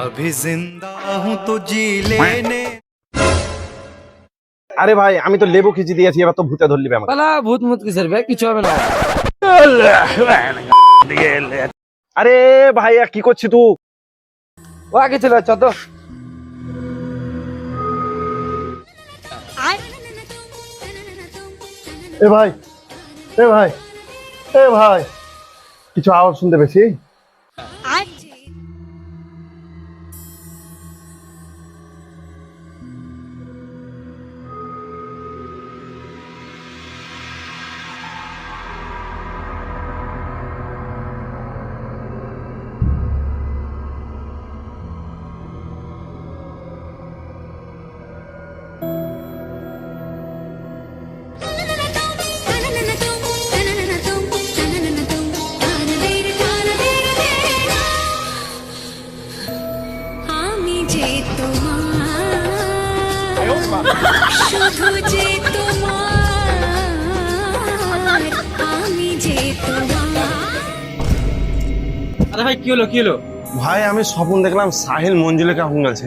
अभी जिंदा हूं तो जी लेने। আরে ভাই আমি তো লেবু খিচি দিয়েছি, এবার তো ভূতে ধরলিবে আমাকে। পালা ভূত মুত কিসের বে, কিছু হবে না। আরে ভাইয়া কি করছিস তুই? ও আগে চলে যাচ্ছ তো। এ ভাই, এ ভাই, এ ভাই, কিছু আওয়াজ শুনতে পেয়েছি। আরে ভাই কি হলো কি হলো? ভাই আমি স্বপ্ন দেখলাম সাহিল মঞ্জুলিকা হুঙ্গালছে।